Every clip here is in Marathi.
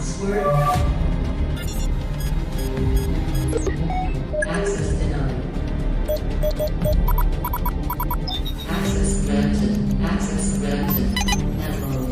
Password. Access denied. Access granted. Access granted. Memory.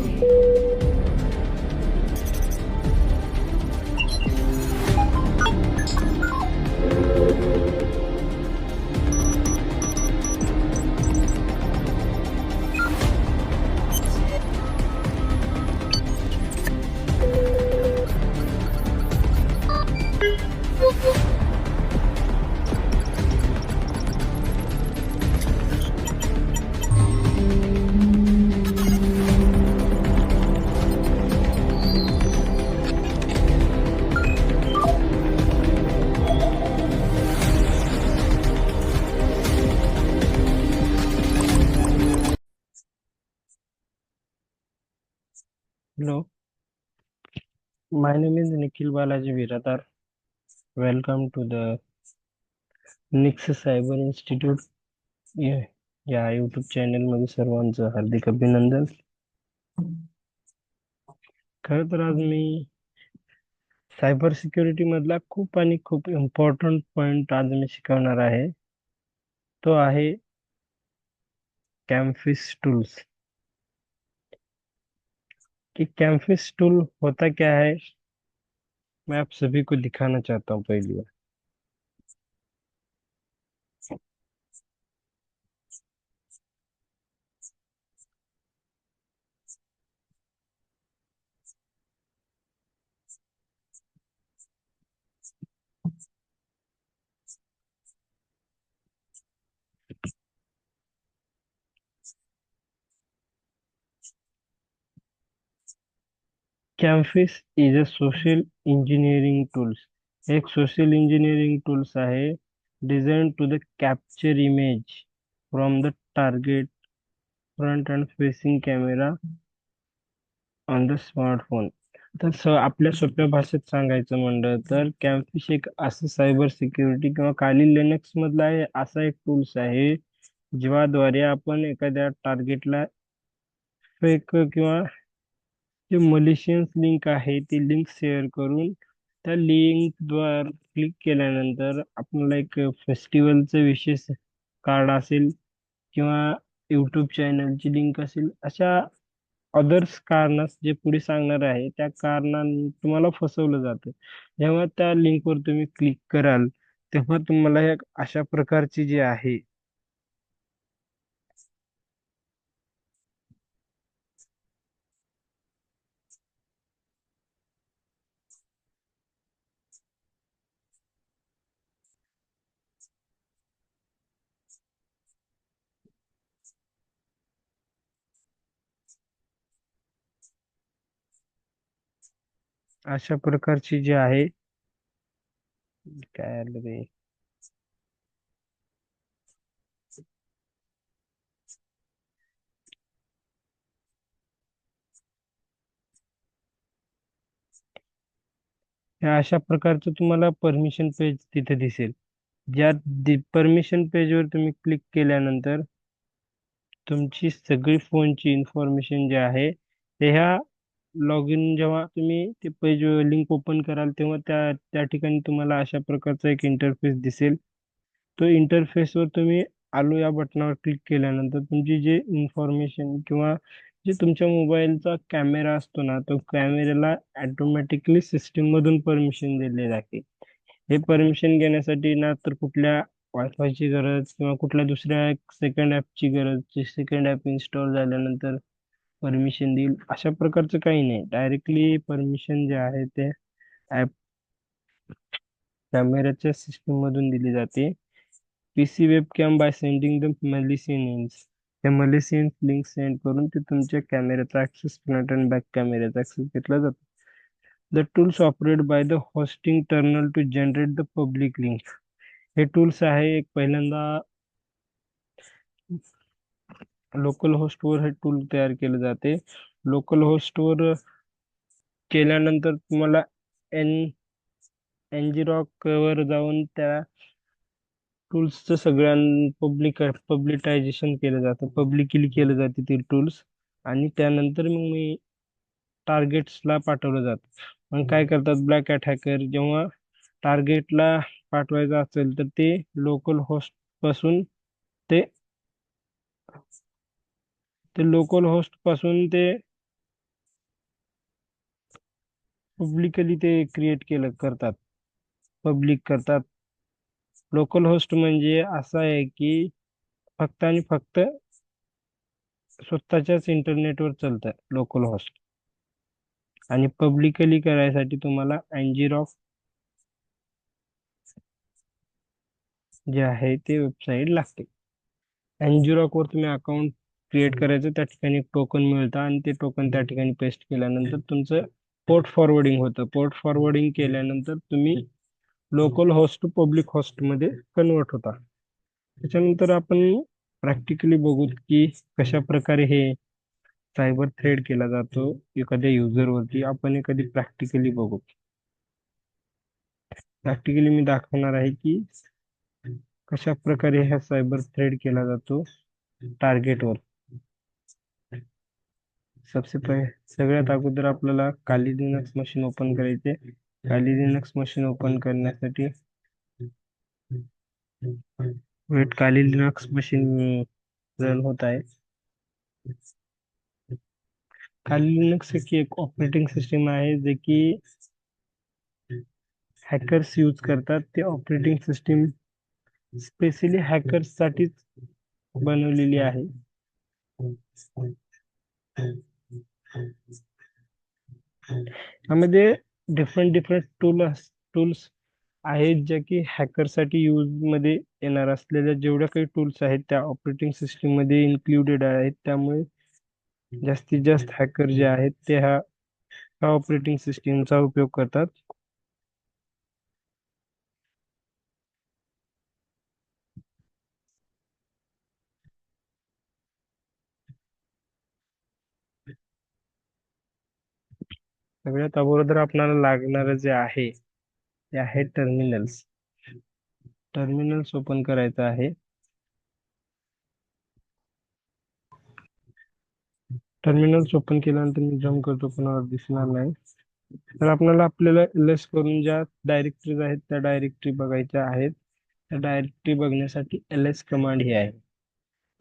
Hello, my name is Nikhil Balaji Viradar. Welcome to the Nix Cyber Institute या या यूट्यूब चॅनल मध्ये सर्वांचं हार्दिक अभिनंदन. खरं तर आज मी सायबर सिक्युरिटी मधला खूप इम्पॉर्टंट पॉइंट आज मी शिकवणार आहे. तो आहे कैम्फिस टूल्स. कि कैम्फिस टूल होता क्या है, मैं आप सभी को दिखाना चाहता हूँ पहली बार. CamPhish is a social engineering tools. एक सोशल इंजिनिअरिंग टूल्स आहे design to the capture image from the target front and facing camera on the smartphone. तर आपल्या सोप्या भाषेत सांगायचं म्हणलं तर कॅम्फिश एक असं सायबर सिक्युरिटी किंवा खाली लिनक्स मधला आहे असा एक टूल्स आहे ज्याद्वारे आपण एखाद्या टार्गेटला फेक किंवा जे मलिशियस लिंक आहे ती लिंक शेअर करून त्या लिंक द्वारे क्लिक केल्यानंतर आपल्याला एक फेस्टिवलचं विशेष कार्ड असेल किंवा युट्यूब चॅनलची लिंक असेल अशा अदर्स कारणास जे पुढे सांगणार आहे त्या कारणाने तुम्हाला फसवलं जातं. जेव्हा त्या लिंकवर तुम्ही क्लिक कराल तेव्हा तुम्हाला एक अशा प्रकारची जी आहे अशा प्रकारची जी आहे काय आलं रे ह्या अशा प्रकारचं तुम्हाला परमिशन पेज तिथे दिसेल. ज्या परमिशन पेजवर तुम्ही क्लिक केल्यानंतर तुमची सगळी फोनची इन्फॉर्मेशन जी आहे ते ह्या लॉग इन जेव्हा तुम्ही ते पेज लिंक ओपन कराल तेव्हा त्या त्या ठिकाणी तुम्हाला अशा प्रकारचा एक इंटरफेस दिसेल. तो इंटरफेसवर तुम्ही आलो या बटनावर क्लिक केल्यानंतर तुमची जे इन्फॉर्मेशन किंवा जे तुमच्या मोबाईलचा कॅमेरा असतो ना तो कॅमेऱ्याला ऑटोमॅटिकली सिस्टीम मधून परमिशन दिले जाते. हे परमिशन घेण्यासाठी ना तर कुठल्या वायफायची गरज किंवा कुठल्या दुसऱ्या सेकंड ॲपची गरज, जे सेकंड ॲप इन्स्टॉल झाल्यानंतर परमिशन देईल अशा प्रकारचं काही नाही. डायरेक्टली परमिशन जे आहे ते ॲप कॅमेऱ्याच्या सिस्टीम मधून दिली जाते. PC webcam by sending the malicious links. त्या मॅलिशियन लिंक सेंड करून ते तुमच्या कॅमेऱ्याचा ऍक्सेस फ्रंट अँड बॅक कॅमेऱ्याचा ऍक्सेस घेतला जातो. The tools operate by the hosting tunnel to generate the public link. हे टूल्स आहे एक पहिल्यांदा लोकल होस्टवर हे टूल तयार केले जाते. लोकल होस्टवर केल्यानंतर तुम्हाला एन एनजी वर जाऊन त्या टूल्सचं सगळ्यां पब्लिटायझेशन केलं जातं, पब्लिकली केलं जाते ते टूल्स आणि त्यानंतर मग मी टार्गेट्सला पाठवलं जातं. मग काय करतात ब्लॅक हॅट हॅकर, जेव्हा टार्गेटला पाठवायचं असेल तर ते लोकल होस्ट पासून ते लोकल होस्ट पासून ते पब्लिकली ते क्रिएट केलं करतात, पब्लिक करतात. लोकल होस्ट म्हणजे असं आहे की फक्त आणि फक्त स्वतःच्याच इंटरनेटवर चालतं लोकल होस्ट. आणि पब्लिकली करायसाठी तुम्हाला अँजिरॉक जे आहे ते वेबसाईट लागते. अँजिरॉक वर तुम्ही अकाउंट क्रिएट करायचं, त्या ठिकाणी एक टोकन मिळतं आणि ते टोकन त्या ठिकाणी पेस्ट केल्यानंतर तुमचं पोर्ट फॉरवर्डिंग होतं. पोर्ट फॉरवर्डिंग केल्यानंतर तुम्ही local host to public host मध्ये कन्वर्ट होता. त्याच्यानंतर आपण प्रॅक्टिकली बघू की कशा प्रकारे हे सायबर थ्रेड केला जातो एखाद्या युजरवरती. आपण एखादी प्रॅक्टिकली बघू. प्रॅक्टिकली मी दाखवणार आहे की कशा प्रकारे हा सायबर थ्रेड केला जातो टार्गेटवर. सबसे पहिले सगळ्यात अगोदर आपल्याला काली लिनक्स मशीन ओपन करायचे. काली लिनक्स मशीन ओपन करण्यासाठी वेट, काली लिनक्स मशीन रन होत आहे. काली लिनक्स ही एक ऑपरेटिंग सिस्टीम आहे जे की हॅकर्स यूज करतात. ते ऑपरेटिंग सिस्टीम स्पेशली हॅकर्स साठीच बनवलेली आहे. यामध्ये डिफरंट डिफरंट टूल्स आहेत ज्या की हॅकरसाठी यूज मध्ये येणार असलेल्या जेवढ्या काही टूल्स आहेत त्या ऑपरेटिंग सिस्टीम मध्ये इन्क्लुडेड आहेत. त्यामुळे जास्तीत जास्त हॅकर जे आहेत ते ह्या ऑपरेटिंग सिस्टीमचा उपयोग करतात. सगळ्यात अगोदर आपल्याला लागणार जे आहे ते आहे टर्मिनल्स. टर्मिनल्स ओपन करायचं आहे. टर्मिनल्स ओपन केल्यानंतर मी जम्प करतो, कोणाला दिसणार नाही. तर आपल्याला एलएस करून ज्या डायरेक्टरीज आहेत त्या डायरेक्टरी बघायच्या आहेत. त्या डायरेक्टरी बघण्यासाठी एलएस कमांड ही आहे.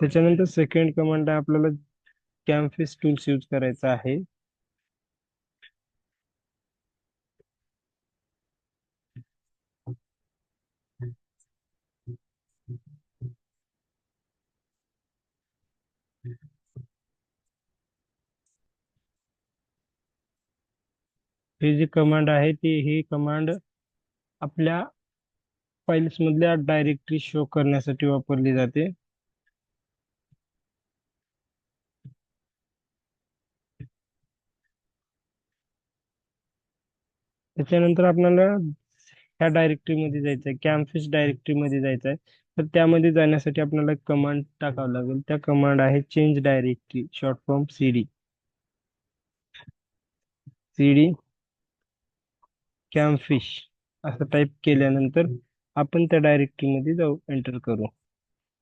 त्याच्यानंतर सेकंड कमांड आहे आपल्याला कॅम्फिस टूल्स यूज करायचा आहे. ही जी कमांड आहे ती ही कमांड आपल्या फाईल्स मधल्या डायरेक्टरी शो करण्यासाठी वापरली जाते. त्याच्यानंतर आपल्याला ह्या डायरेक्टरीमध्ये जायचं आहे, कॅम्फिस डायरेक्टरीमध्ये जायचं आहे. तर त्यामध्ये जाण्यासाठी आपल्याला कमांड टाकावं लागेल. त्या कमांड आहे change directory, short form CD. CD CamPhish असं टाईप केल्यानंतर आपण त्या डायरेक्टरीमध्ये जाऊ, एंटर करू.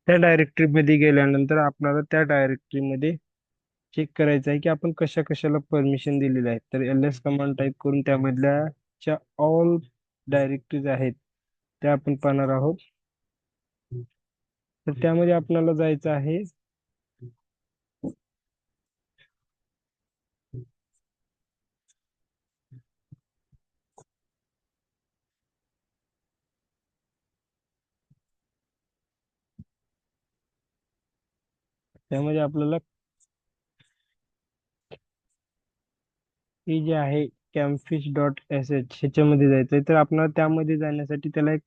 त्या डायरेक्टरीमध्ये गेल्यानंतर आपल्याला त्या डायरेक्टरीमध्ये चेक करायचं आहे की आपण कशा कशाला परमिशन दिलेली आहे. तर एल एस कमांड टाईप करून त्यामधल्या ज्या ऑल डायरेक्टरीज आहेत त्या आपण पाहणार आहोत. तर त्यामध्ये आपल्याला जायचं आहे त्यामध्ये आपल्याला हे जे आहे कॅम्फिश डॉट एस एच ह्याच्यामध्ये जायचं आहे. तर आपल्याला त्यामध्ये जाण्यासाठी त्याला एक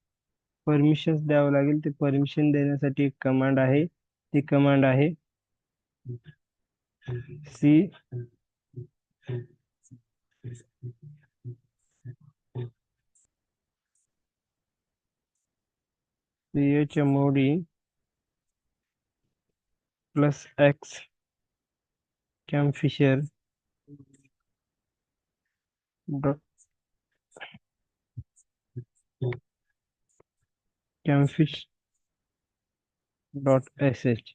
परमिशन्स द्यावं लागेल. ते परमिशन देण्यासाठी एक कमांड आहे. ती कमांड आहे C chmod plus X CamPhisher dot CamPhish dot S H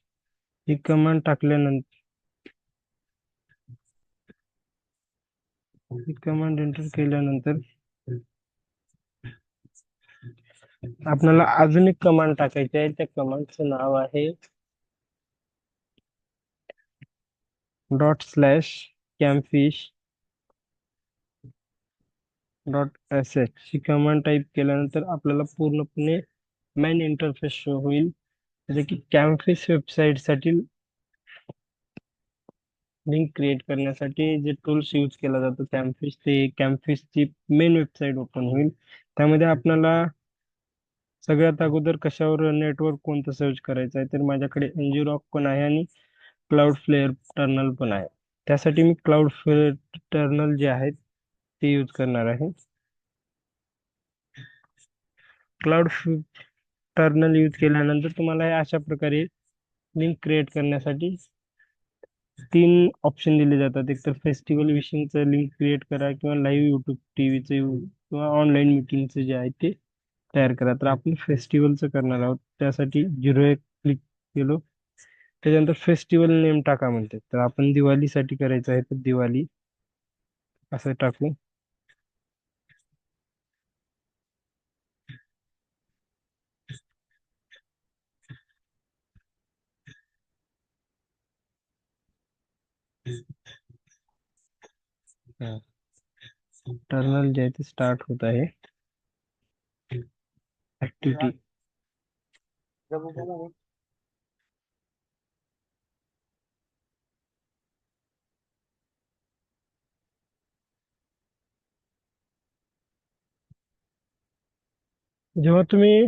ही कमांड टाकल्यानंतर ही कमांड एंटर केल्यानंतर आपल्याला अजून एक कमांड टाकायची आहे. त्या कमांडचं नाव आहे ./कॅमफिश .sh. ही कमांड टाईप केल्यानंतर आपल्याला पूर्णपणे मेन इंटरफेस शो होईल. जे की कॅमफिश वेबसाईट साठी लिंक क्रिएट करण्यासाठी जे टूल्स यूज केला जातो कॅमफिश, ते कॅमफिशची मेन वेबसाईट ओपन होईल. त्यामध्ये आपल्याला सगळ्यात अगोदर कशावर नेटवर्क कोणतं सर्च करायचं आहे, तर माझ्याकडे ngrok पण आहे आणि क्लाउड फ्लेअर टर्नल पण आहे. त्यासाठी मी क्लाउड फ्लेअर टर्नल जे आहे ते यूज करणार आहे. क्लाउड टर्नल यूज केल्यानंतर तुम्हाला हे अशा प्रकारे लिंक क्रिएट करण्यासाठी 3 ऑप्शन दिले जातात. एक तर फेस्टिवल विशिंगचं लिंक क्रिएट करा, किंवा लाईव्ह युट्यूब टीव्हीचं, किंवा ऑनलाईन मिटिंगचं जे आहे ते तयार करा. तर आपण फेस्टिवलचं करणार आहोत. त्यासाठी 0 क्लिक केलो. त्याच्यानंतर फेस्टिवल नेम टाका म्हणते, तर आपण दिवाळीसाठी करायचं आहे, तर दिवाळी असं टाकू. टर्नल जे आहे ते स्टार्ट होत आहे. ऍक्टिव्हिटी जेव्हा तुम्ही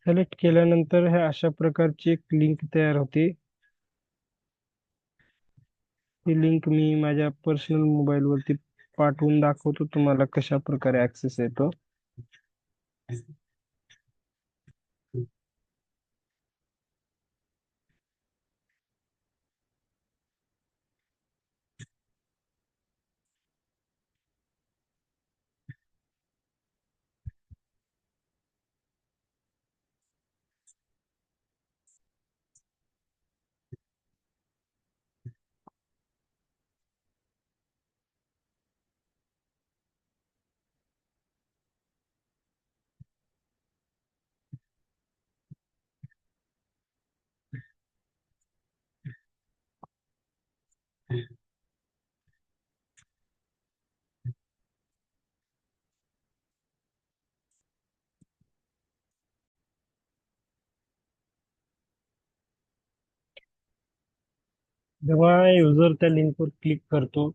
सिलेक्ट केल्यानंतर हे अशा प्रकारची एक लिंक तयार होते. ती लिंक मी माझ्या पर्सनल मोबाईल वरती पाठवून दाखवतो तुम्हाला कशा प्रकारे ऍक्सेस येतो. जेव्हा युजर त्या लिंकवर क्लिक करतो,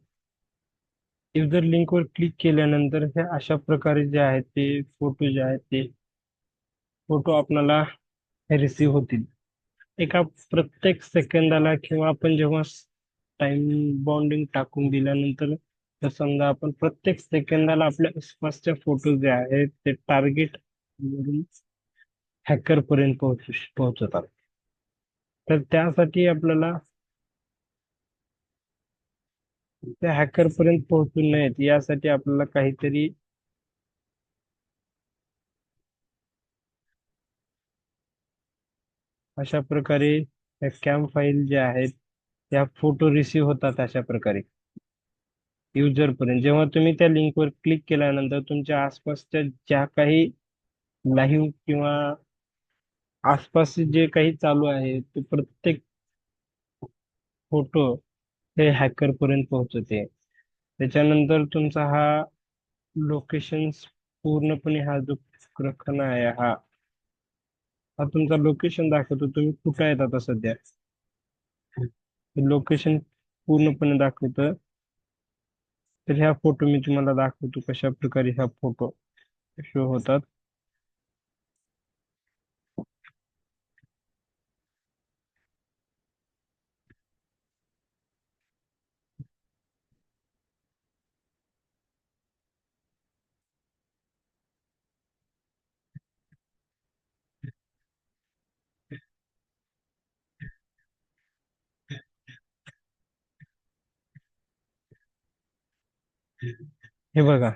युजर लिंकवर क्लिक केल्यानंतर हे अशा प्रकारे जे आहेत ते फोटो जे आहेत ते फोटो आपल्याला रिसीव्ह होतील. एका प्रत्येक सेकंदाला, किंवा आपण जेव्हा टाइम बाउंडिंग टाकून दिल्यानंतर, तर समजा आपण प्रत्येक सेकंदाला आपल्या आसपासच्या फोटो जे आहेत ते टार्गेट वरून हॅकर पर्यंत पोहोचतात. तर त्यासाठी आपल्याला त्या हॅकर पर्यंत पोहोचू नयेत, यासाठी आपल्याला काहीतरी अशा प्रकारे कॅम फाईल ज्या आहेत त्या फोटो रिसीव्ह होतात अशा प्रकारे युजर पर्यंत. जेव्हा तुम्ही त्या लिंकवर क्लिक केल्यानंतर तुमच्या आसपासच्या ज्या काही लाईव्ह किंवा आसपास जे काही चालू आहे ते प्रत्येक फोटो हे हॅकर पर्यंत पोहोचते. त्याच्यानंतर तुमचा हा लोकेशन पूर्णपणे, हा जो क्रखना आहे हा तुमचा लोकेशन दाखवतो. तुम्ही कुठे आहेत आता सध्या, लोकेशन पूर्णपणे दाखवतं. तर ह्या फोटो मी तुम्हाला दाखवतो कशा प्रकारे ह्या फोटो शो होतात. हे बघा,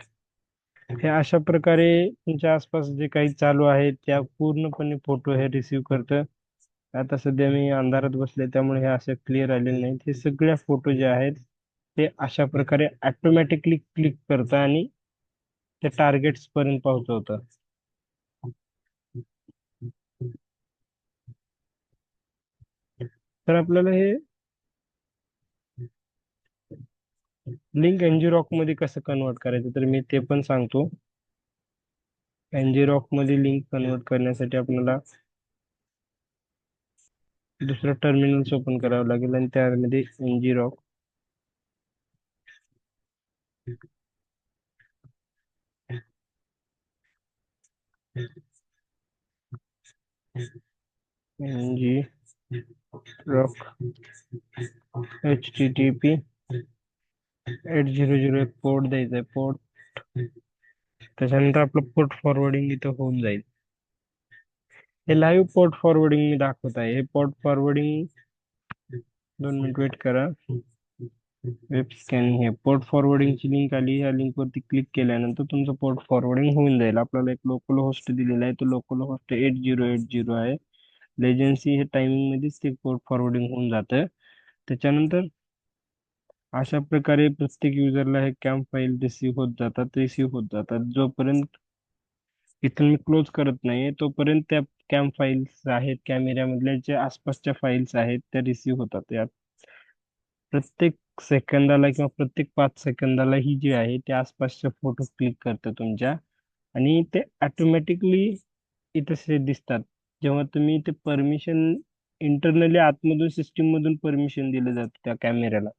हे अशा प्रकारे तुमच्या आसपास जे काही चालू आहे त्या पूर्णपणे फोटो हे रिसीव्ह करतं. आता सध्या मी अंधारात बसले त्यामुळे हे असं क्लिअर आलेले नाहीत. हे सगळे फोटो जे आहेत ते अशा प्रकारे ऑटोमॅटिकली क्लिक करतं आणि ते टार्गेट्स पर्यंत पोहोचवतं. तर आपल्याला हे लिंक एनजी-रॉक मध्ये कसं कन्वर्ट करायचं तर मी ते पण सांगतो. एनजी-रॉक मध्ये लिंक कन्वर्ट करण्यासाठी आपल्याला दुसरं टर्मिनल्स ओपन करावं लागेल आणि त्यामध्ये एनजी-रॉक एनजी रॉक HTTP 800 एक पोर्ट द्यायचा आहे. पोर्ट त्याच्यानंतर आपलं पोर्ट फॉरवर्डिंग इथं होऊन जाईल. हे लाईव्ह पोर्ट फॉरवर्डिंग मी दाखवत आहे. हे पोर्ट फॉरवर्डिंग 2 मिनिट वेट करा. वेब स्कॅनिंग हे पोर्ट फॉरवर्डिंगची लिंक आली. या लिंक वरती क्लिक केल्यानंतर तुमचं पोर्ट फॉरवर्डिंग होऊन जाईल. आपल्याला एक लोकल होस्ट दिलेला आहे. तो लोकल होस्ट 8080 आहे. लेजन्सी हे टायमिंग मध्येच ते पोर्ट फॉरवर्डिंग होऊन जातं. त्याच्यानंतर अशा प्रकारे प्रत्येक युजरला हे कॅम्प फाईल रिसीव्ह होत जातात. जोपर्यंत इथून मी क्लोज करत नाही तोपर्यंत त्या कॅम्प फाईल्स आहेत, कॅमेऱ्यामधल्या ज्या आसपासच्या फाईल्स आहेत त्या रिसीव्ह होतात. यात प्रत्येक सेकंदाला किंवा प्रत्येक 5 सेकंदाला ही जी आहे ते आसपासचे फोटो क्लिक करतं तुमच्या आणि ते ऑटोमॅटिकली इथे दिसतात. जेव्हा तुम्ही ते परमिशन इंटरनली आतमधून सिस्टीम मधून परमिशन दिलं जातं त्या कॅमेऱ्याला.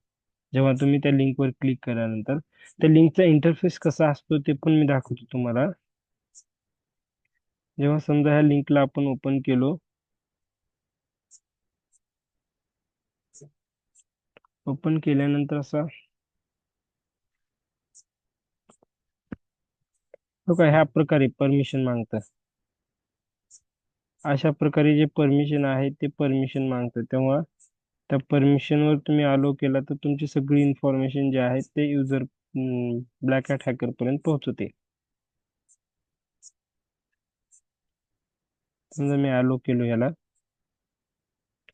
जेव्हा तुम्ही त्या लिंकवर क्लिक केल्यानंतर त्या लिंकचा इंटरफेस कसा असतो ते पण मी दाखवतो तुम्हाला. जेव्हा समजा ह्या लिंकला आपण ओपन केलो, ओपन केल्यानंतर असा तो काय ह्या प्रकारे परमिशन मागतं. अशा प्रकारे जे परमिशन आहे ते परमिशन मागतं. तेव्हा त्या परमिशनवर तुम्ही अलो केला तर तुमची सगळी इन्फॉर्मेशन जे आहे ते युजर ब्लॅक हॅट हॅकर पर्यंत पोहोचते. समजा मी अलो केलो, याला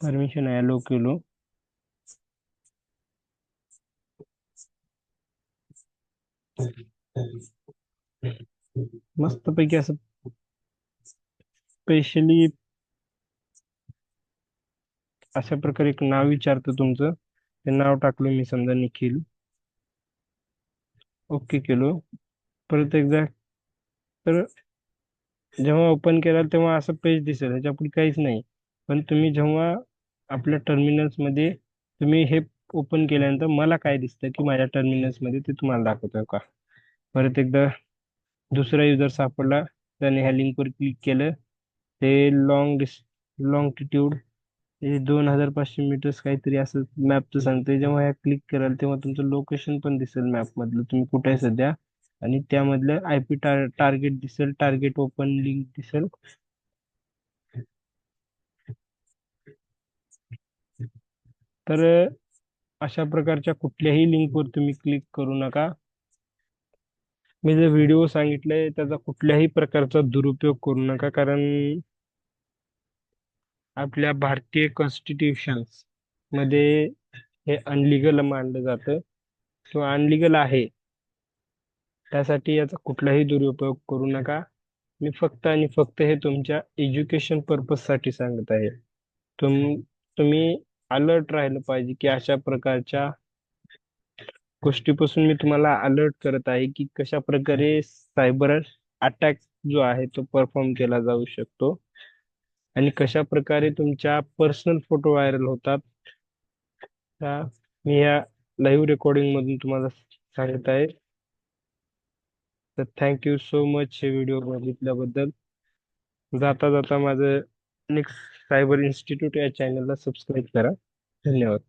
परमिशन अलो केलो, मस्तपैकी असं स्पेशली अशा प्रकारे एक नाव विचारतं तुमचं. ते नाव टाकलं मी, समजा निखिल. ओके केलो. परत एकदा तर जेव्हा ओपन केला तेव्हा असं पेज दिसेल, ह्याच्या पुढे काहीच नाही. पण तुम्ही जेव्हा आपल्या टर्मिनल्स मध्ये तुम्ही हे ओपन केल्यानंतर मला काय दिसतं की माझ्या टर्मिनल्स मध्ये ते तुम्हाला दाखवतोय का. परत एकदा दुसरा युजर सापडला, त्याने ह्या लिंकवर क्लिक केलं. ते लॉंगिट्यूड हे 2500 मीटर्स काहीतरी असं मॅपचं सांगते. जेव्हा ह्या क्लिक कराल तेव्हा तुमचं लोकेशन पण दिसेल मॅप मधलं, तुम्ही कुठे आहे सध्या, आणि त्यामधलं IP टार्गेट दिसेल, टार्गेट ओपन लिंक दिसेल. तर अशा प्रकारच्या कुठल्याही लिंकवर तुम्ही क्लिक करू नका. मी जे व्हिडिओ सांगितलंय त्याचा कुठल्याही प्रकारचा दुरुपयोग करू नका, कारण आपल्या भारतीय कॉन्स्टिट्यूशन मध्ये हे अनलिगल मानलं जातं किंवा अनलिगल आहे. त्यासाठी याचा कुठलाही दुरुपयोग करू नका. मी फक्त आणि फक्त हे तुमच्या एज्युकेशन पर्पज साठी सांगत आहे. तुम्ही अलर्ट राहिलं पाहिजे की अशा प्रकारच्या गोष्टीपासून मी तुम्हाला अलर्ट करत आहे की कशा प्रकारे सायबर अटॅक जो आहे तो परफॉर्म केला जाऊ शकतो आणि कशा प्रकारे तुमच्या पर्सनल फोटो व्हायरल होतात. त्या मी या लाईव्ह रेकॉर्डिंग मधून तुम्हाला सांगत आहे. तर थँक्यू सो मच हे व्हिडिओ बघितल्याबद्दल. जाता जाता माझं नेक्स्ट सायबर इन्स्टिट्यूट या चॅनलला सबस्क्राईब करा. धन्यवाद.